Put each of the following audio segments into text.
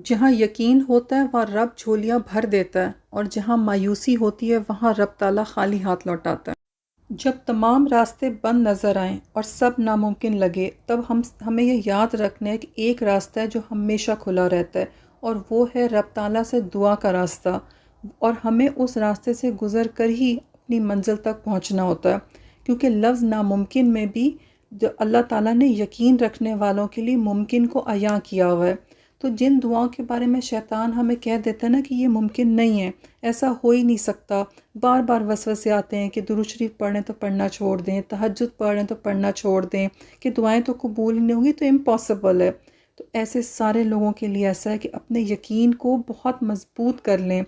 جہاں یقین ہوتا ہے وہاں رب جھولیاں بھر دیتا ہے، اور جہاں مایوسی ہوتی ہے وہاں رب تعالیٰ خالی ہاتھ لوٹاتا ہے۔ جب تمام راستے بند نظر آئیں اور سب ناممکن لگے، تب ہمیں یہ یاد رکھنا ہے کہ ایک راستہ ہے جو ہمیشہ کھلا رہتا ہے، اور وہ ہے رب تعالیٰ سے دعا کا راستہ، اور ہمیں اس راستے سے گزر کر ہی اپنی منزل تک پہنچنا ہوتا ہے، کیونکہ لفظ ناممکن میں بھی جو اللہ تعالیٰ نے یقین رکھنے والوں کے لیے ممکن کو عیاں کیا ہوا ہے۔ تو جن دعاؤں کے بارے میں شیطان ہمیں کہہ دیتا ہے نا کہ یہ ممکن نہیں ہے، ایسا ہو ہی نہیں سکتا، بار بار وسوسے آتے ہیں کہ درود شریف پڑھیں تو پڑھنا چھوڑ دیں، تہجد پڑھیں تو پڑھنا چھوڑ دیں، کہ دعائیں تو قبول ہی نہیں ہوں گی، تو امپاسبل ہے۔ تو ایسے سارے لوگوں کے لیے ایسا ہے کہ اپنے یقین کو بہت مضبوط کر لیں۔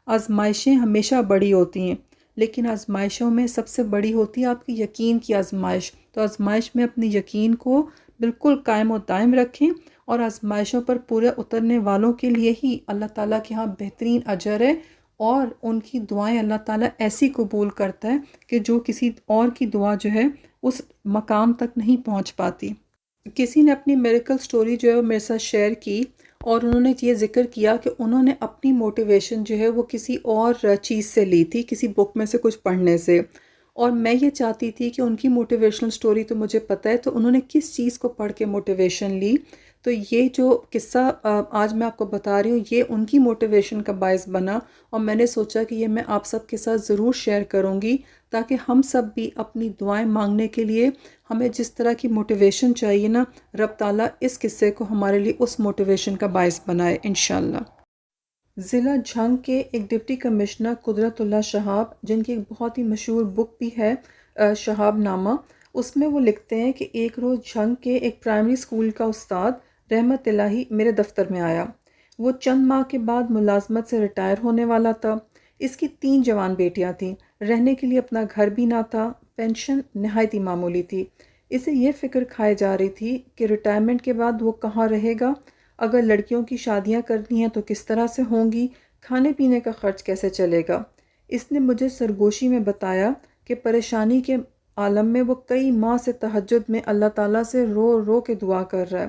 آزمائشیں ہمیشہ بڑی ہوتی ہیں، لیکن آزمائشوں میں سب سے بڑی ہوتی ہے آپ کی یقین کی آزمائش۔ تو آزمائش میں اپنی یقین کو بالکل قائم و دائم رکھیں، اور آزمائشوں پر پورے اترنے والوں کے لیے ہی اللہ تعالیٰ کے ہاں بہترین اجر ہے، اور ان کی دعائیں اللہ تعالیٰ ایسی قبول کرتا ہے کہ جو کسی اور کی دعا جو ہے اس مقام تک نہیں پہنچ پاتی۔ کسی نے اپنی میریکل سٹوری جو ہے وہ میرے ساتھ شیئر کی، اور انہوں نے یہ ذکر کیا کہ انہوں نے اپنی موٹیویشن جو ہے وہ کسی اور چیز سے لی تھی، کسی بک میں سے کچھ پڑھنے سے، اور میں یہ چاہتی تھی کہ ان کی موٹیویشنل سٹوری تو مجھے پتہ ہے، تو انہوں نے کس چیز کو پڑھ کے موٹیویشن لی۔ تو یہ جو قصہ آج میں آپ کو بتا رہی ہوں، یہ ان کی موٹیویشن کا باعث بنا، اور میں نے سوچا کہ یہ میں آپ سب کے ساتھ ضرور شیئر کروں گی، تاکہ ہم سب بھی اپنی دعائیں مانگنے کے لیے ہمیں جس طرح کی موٹیویشن چاہیے نا، رب تعالیٰ اس قصے کو ہمارے لیے اس موٹیویشن کا باعث بنائے انشاءاللہ۔ ضلع جھنگ کے ایک ڈپٹی کمشنر قدرت اللہ شہاب، جن کی ایک بہت ہی مشہور بک بھی ہے شہاب نامہ، اس میں وہ لکھتے ہیں کہ ایک روز جھنگ کے ایک پرائمری اسکول کا استاد رحمت الہی میرے دفتر میں آیا۔ وہ چند ماہ کے بعد ملازمت سے ریٹائر ہونے والا تھا۔ اس کی 3 جوان بیٹیاں تھیں، رہنے کے لیے اپنا گھر بھی نہ تھا، پینشن نہایت ہی معمولی تھی۔ اسے یہ فکر کھائے جا رہی تھی کہ ریٹائرمنٹ کے بعد وہ کہاں رہے گا، اگر لڑکیوں کی شادیاں کرنی ہیں تو کس طرح سے ہوں گی، کھانے پینے کا خرچ کیسے چلے گا۔ اس نے مجھے سرگوشی میں بتایا کہ پریشانی کے عالم میں وہ کئی ماہ سے تہجد میں اللہ تعالیٰ سے رو رو کے دعا کر رہا ہے،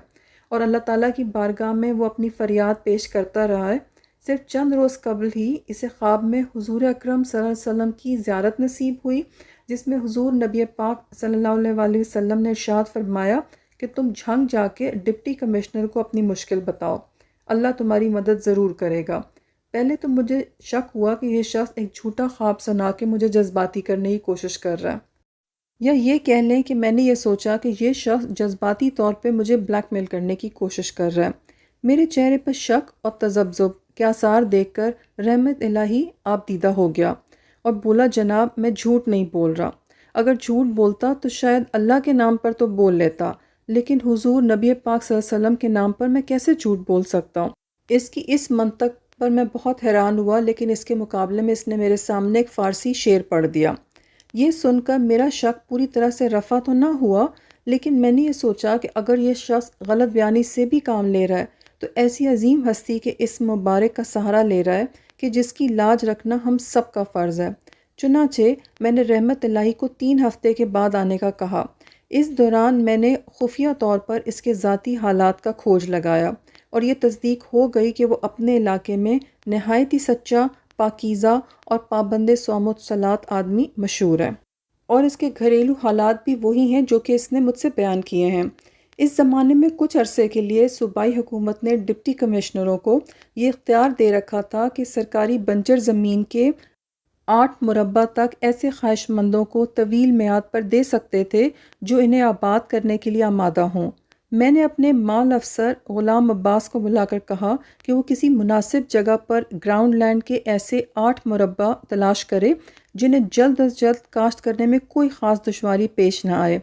اور اللہ تعالیٰ کی بارگاہ میں وہ اپنی فریاد پیش کرتا رہا ہے۔ صرف چند روز قبل ہی اسے خواب میں حضور اکرم صلی اللہ علیہ وسلم کی زیارت نصیب ہوئی، جس میں حضور نبی پاک صلی اللہ علیہ وسلم نے ارشاد فرمایا کہ تم جھنگ جا کے ڈپٹی کمشنر کو اپنی مشکل بتاؤ، اللہ تمہاری مدد ضرور کرے گا۔ پہلے تو مجھے شک ہوا کہ یہ شخص ایک جھوٹا خواب سنا کے مجھے جذباتی کرنے کی کوشش کر رہا ہے، یا یہ کہہ لیں کہ میں نے یہ سوچا کہ یہ شخص جذباتی طور پہ مجھے بلیک میل کرنے کی کوشش کر رہا ہے۔ میرے چہرے پر شک اور تذبذب کے آثار دیکھ کر رحمت الہی آپ دیدہ ہو گیا، اور بولا جناب میں جھوٹ نہیں بول رہا، اگر جھوٹ بولتا تو شاید اللہ کے نام پر تو بول لیتا، لیکن حضور نبی پاک صلی اللہ علیہ وسلم کے نام پر میں کیسے جھوٹ بول سکتا ہوں۔ اس کی اس منطق پر میں بہت حیران ہوا، لیکن اس کے مقابلے میں اس نے میرے سامنے ایک فارسی شعر پڑھ دیا۔ یہ سن کر میرا شک پوری طرح سے رفع تو نہ ہوا، لیکن میں نے یہ سوچا کہ اگر یہ شخص غلط بیانی سے بھی کام لے رہا ہے تو ایسی عظیم ہستی کے اس مبارک کا سہارا لے رہا ہے کہ جس کی لاج رکھنا ہم سب کا فرض ہے۔ چنانچہ میں نے رحمت الہی کو 3 ہفتے کے بعد آنے کا کہا۔ اس دوران میں نے خفیہ طور پر اس کے ذاتی حالات کا کھوج لگایا، اور یہ تصدیق ہو گئی کہ وہ اپنے علاقے میں نہایت ہی سچا، پاکیزہ اور پابند صوم و صلات آدمی مشہور ہے، اور اس کے گھریلو حالات بھی وہی ہیں جو کہ اس نے مجھ سے بیان کیے ہیں۔ اس زمانے میں کچھ عرصے کے لیے صوبائی حکومت نے ڈپٹی کمشنروں کو یہ اختیار دے رکھا تھا کہ سرکاری بنجر زمین کے 8 مربع تک ایسے خواہش مندوں کو طویل میعاد پر دے سکتے تھے جو انہیں آباد کرنے کے لیے آمادہ ہوں۔ میں نے اپنے مال افسر غلام عباس کو بلا کر کہا کہ وہ کسی مناسب جگہ پر گراؤنڈ لینڈ کے ایسے 8 مربع تلاش کرے جنہیں جلد از جلد کاشت کرنے میں کوئی خاص دشواری پیش نہ آئے۔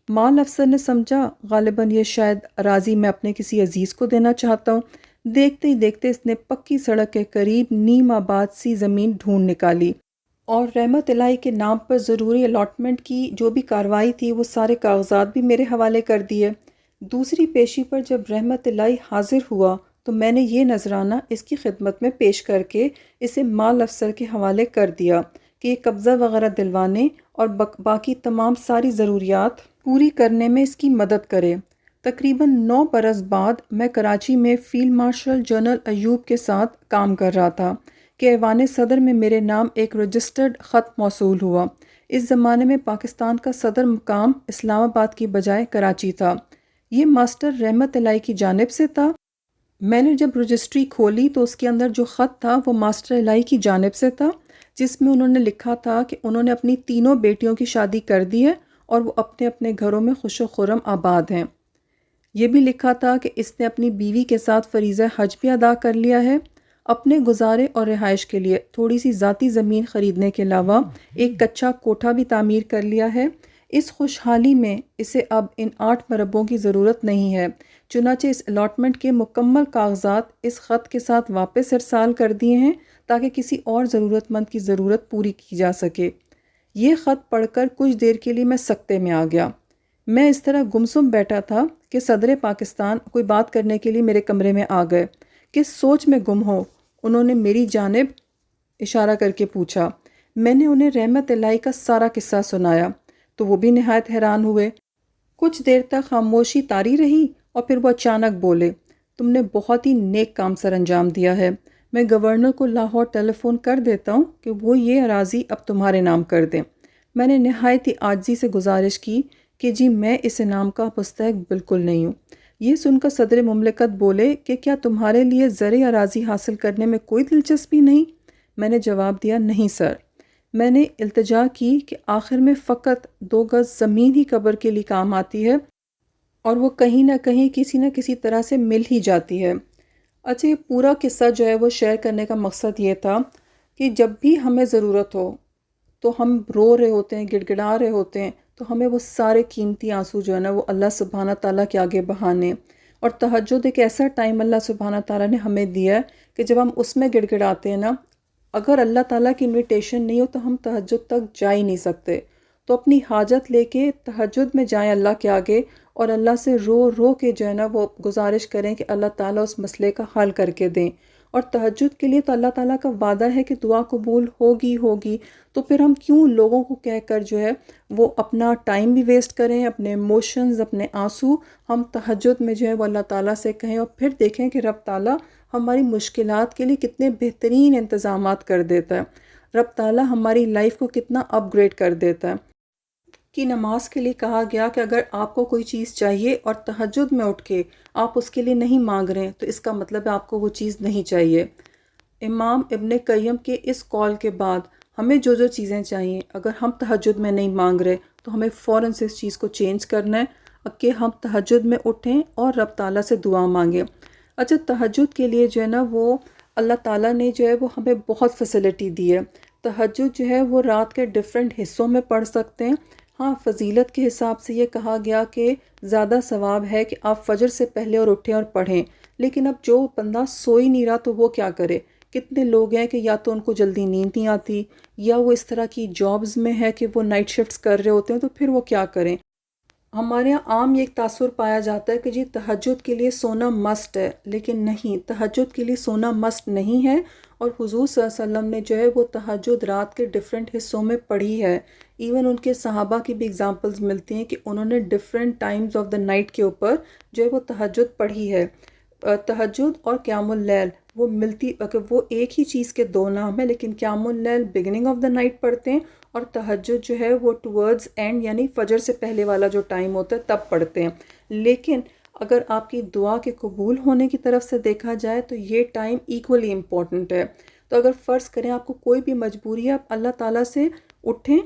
مال افسر نے سمجھا غالباً یہ شاید اراضی میں اپنے کسی عزیز کو دینا چاہتا ہوں۔ دیکھتے ہی دیکھتے اس نے پکی سڑک کے قریب نیم آباد سی زمین ڈھونڈ نکالی، اور رحمت الہی کے نام پر ضروری الاٹمنٹ کی جو بھی کارروائی تھی وہ سارے کاغذات بھی میرے حوالے کر دیے۔ دوسری پیشی پر جب رحمت الہی حاضر ہوا تو میں نے یہ نذرانہ اس کی خدمت میں پیش کر کے اسے مال افسر کے حوالے کر دیا کہ یہ قبضہ وغیرہ دلوانے اور باقی تمام ساری ضروریات پوری کرنے میں اس کی مدد کرے۔ تقریباً 9 برس بعد میں کراچی میں فیلڈ مارشل جنرل ایوب کے ساتھ کام کر رہا تھا کہ ایوان صدر میں میرے نام ایک رجسٹرڈ خط موصول ہوا۔ اس زمانے میں پاکستان کا صدر مقام اسلام آباد کی بجائے کراچی تھا۔ یہ ماسٹر رحمت الہی کی جانب سے تھا۔ میں نے جب رجسٹری کھولی تو اس کے اندر جو خط تھا وہ ماسٹر الہی کی جانب سے تھا، جس میں انہوں نے لکھا تھا کہ انہوں نے اپنی تینوں بیٹیوں کی شادی کر دی ہے اور وہ اپنے اپنے گھروں میں خوش و خرم آباد ہیں۔ یہ بھی لکھا تھا کہ اس نے اپنی بیوی کے ساتھ فریضہ حج بھی ادا کر لیا ہے۔ اپنے گزارے اور رہائش کے لیے تھوڑی سی ذاتی زمین خریدنے کے علاوہ ایک کچا کوٹھا بھی تعمیر کر لیا ہے۔ اس خوشحالی میں اسے اب ان 8 مربوں کی ضرورت نہیں ہے، چنانچہ اس الاٹمنٹ کے مکمل کاغذات اس خط کے ساتھ واپس ارسال کر دیے ہیں تاکہ کسی اور ضرورت مند کی ضرورت پوری کی جا سکے۔ یہ خط پڑھ کر کچھ دیر کے لیے میں سکتے میں آ گیا۔ میں اس طرح گمسم بیٹھا تھا کہ صدر پاکستان کوئی بات کرنے کے لیے میرے کمرے میں آ گئے۔ کس سوچ میں گم ہو؟ انہوں نے میری جانب اشارہ کر کے پوچھا۔ میں نے انہیں رحمت الہی کا سارا قصہ سنایا تو وہ بھی نہایت حیران ہوئے۔ کچھ دیر تک خاموشی طاری رہی اور پھر وہ اچانک بولے، تم نے بہت ہی نیک کام سر انجام دیا ہے۔ میں گورنر کو لاہور ٹیلی فون کر دیتا ہوں کہ وہ یہ اراضی اب تمہارے نام کر دیں۔ میں نے نہایت ہی عاجزی سے گزارش کی کہ جی میں اس انعام کا مستحق بالکل نہیں ہوں۔ یہ سن کر صدر مملکت بولے کہ کیا تمہارے لیے زرعی اراضی حاصل کرنے میں کوئی دلچسپی نہیں؟ میں نے جواب دیا نہیں سر۔ میں نے التجا کی کہ آخر میں فقط 2 گز زمین ہی قبر کے لیے کام آتی ہے اور وہ کہیں نہ کہیں کسی نہ کسی طرح سے مل ہی جاتی ہے۔ اچھا، یہ پورا قصہ جو ہے وہ شیئر کرنے کا مقصد یہ تھا کہ جب بھی ہمیں ضرورت ہو تو ہم رو رہے ہوتے ہیں، گڑ گڑا رہے ہوتے ہیں، تو ہمیں وہ سارے قیمتی آنسو جو ہے نا وہ اللہ سبحانہ تعالیٰ کے آگے بہانے۔ اور تہجد ایک ایسا ٹائم اللہ سبحانہ تعالیٰ نے ہمیں دیا ہے کہ جب ہم اس میں گڑ گڑاتے ہیں نا، اگر اللہ تعالیٰ کی انویٹیشن نہیں ہو تو ہم تہجد تک جا ہی نہیں سکتے۔ تو اپنی حاجت لے کے تہجد میں جائیں اللہ کے آگے اور اللہ سے رو رو کے جو ہے نا وہ گزارش کریں کہ اللہ تعالیٰ اس مسئلے کا حل کر کے دیں۔ اور تہجد کے لیے تو اللہ تعالیٰ کا وعدہ ہے کہ دعا قبول ہوگی ہوگی، تو پھر ہم کیوں لوگوں کو کہہ کر جو ہے وہ اپنا ٹائم بھی ویسٹ کریں، اپنے ایموشنز، اپنے آنسو ہم تہجد میں جو ہے وہ اللہ تعالیٰ سے کہیں اور پھر دیکھیں کہ رب تعالیٰ ہماری مشکلات کے لیے کتنے بہترین انتظامات کر دیتا ہے، رب تعالیٰ ہماری لائف کو کتنا اپ گریڈ کر دیتا ہے۔ کی نماز کے لیے کہا گیا کہ اگر آپ کو کوئی چیز چاہیے اور تہجد میں اٹھ کے آپ اس کے لیے نہیں مانگ رہے ہیں تو اس کا مطلب ہے آپ کو وہ چیز نہیں چاہیے۔ امام ابن قیم کے اس قول کے بعد ہمیں جو جو چیزیں چاہیے اگر ہم تہجد میں نہیں مانگ رہے تو ہمیں فوراً سے اس چیز کو چینج کرنا ہے کہ ہم تہجد میں اٹھیں اور رب تعالیٰ سے دعا مانگیں۔ اچھا، تہجد کے لیے جو ہے نا وہ اللہ تعالیٰ نے جو ہے وہ ہمیں بہت فیسلٹی دی ہے۔ تہجد جو ہے وہ رات کے ڈیفرنٹ حصوں میں پڑھ سکتے ہیں۔ ہاں، فضیلت کے حساب سے یہ کہا گیا کہ زیادہ ثواب ہے کہ آپ فجر سے پہلے اور اٹھیں اور پڑھیں، لیکن اب جو بندہ سو ہی نہیں رہا تو وہ کیا کرے؟ کتنے لوگ ہیں کہ یا تو ان کو جلدی نیند نہیں آتی یا وہ اس طرح کی جابز میں ہے کہ وہ نائٹ شفٹس کر رہے ہوتے ہیں، تو پھر وہ کیا کریں؟ ہمارے یہاں عام یہ ایک تاثر پایا جاتا ہے کہ جی تہجد کے لیے سونا مسٹ ہے، لیکن نہیں، تہجد کے لیے سونا مسٹ نہیں ہے۔ اور حضور صلی اللہ علیہ وسلم نے جو ہے وہ تہجد رات کے ڈیفرنٹ حصوں میں پڑھی ہے۔ ایون ان کے صحابہ کی بھی ایگزامپلز ملتی ہیں کہ انہوں نے different Times of the night کے اوپر جو ہے وہ تہجد پڑھی ہے۔ تہجد اور قیام اللیل وہ ملتی، اگر وہ ایک ہی چیز کے 2 نام ہیں، لیکن قیام اللیل بگننگ آف دا نائٹ پڑھتے ہیں اور تہجد جو ہے وہ ٹورڈز اینڈ یعنی فجر سے پہلے والا جو ٹائم ہوتا ہے تب پڑھتے ہیں۔ لیکن اگر آپ کی دعا کے قبول ہونے کی طرف سے دیکھا جائے تو یہ ٹائم ایکولی امپورٹنٹ ہے۔ تو اگر فرض کریں آپ کو کوئی بھی مجبوری ہے، آپ اللہ تعالیٰ سے اٹھیں،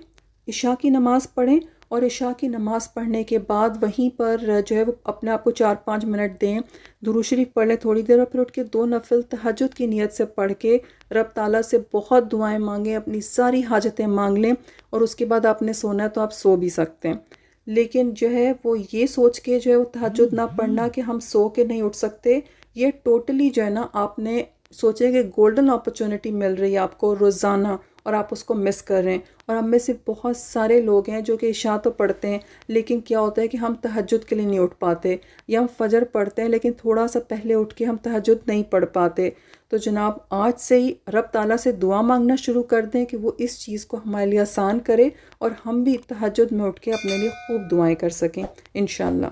عشاء کی نماز پڑھیں اور عشاء کی نماز پڑھنے کے بعد وہیں پر جو ہے وہ اپنے آپ کو 4-5 منٹ دیں، درود شریف پڑھ لیں تھوڑی دیر اور پھر اٹھ کے 2 نفل تہجد کی نیت سے پڑھ کے رب تعالیٰ سے بہت دعائیں مانگیں، اپنی ساری حاجتیں مانگ لیں اور اس کے بعد آپ نے سونا ہے تو آپ سو بھی سکتے ہیں۔ لیکن جو ہے وہ یہ سوچ کے جو ہے وہ تہجد نہ پڑھنا کہ ہم سو کے نہیں اٹھ سکتے، یہ ٹوٹلی جو ہے نا آپ نے سوچے کہ گولڈن اپرچونٹی مل رہی ہے آپ کو روزانہ اور آپ اس کو مس کر رہے ہیں۔ اور ہم میں سے بہت سارے لوگ ہیں جو کہ عشاء تو پڑھتے ہیں لیکن کیا ہوتا ہے کہ ہم تہجد کے لیے نہیں اٹھ پاتے، یا ہم فجر پڑھتے ہیں لیکن تھوڑا سا پہلے اٹھ کے ہم تہجد نہیں پڑھ پاتے۔ تو جناب آج سے ہی رب تعالیٰ سے دعا مانگنا شروع کر دیں کہ وہ اس چیز کو ہمارے لیے آسان کرے اور ہم بھی تہجد میں اٹھ کے اپنے لیے خوب دعائیں کر سکیں انشاءاللہ۔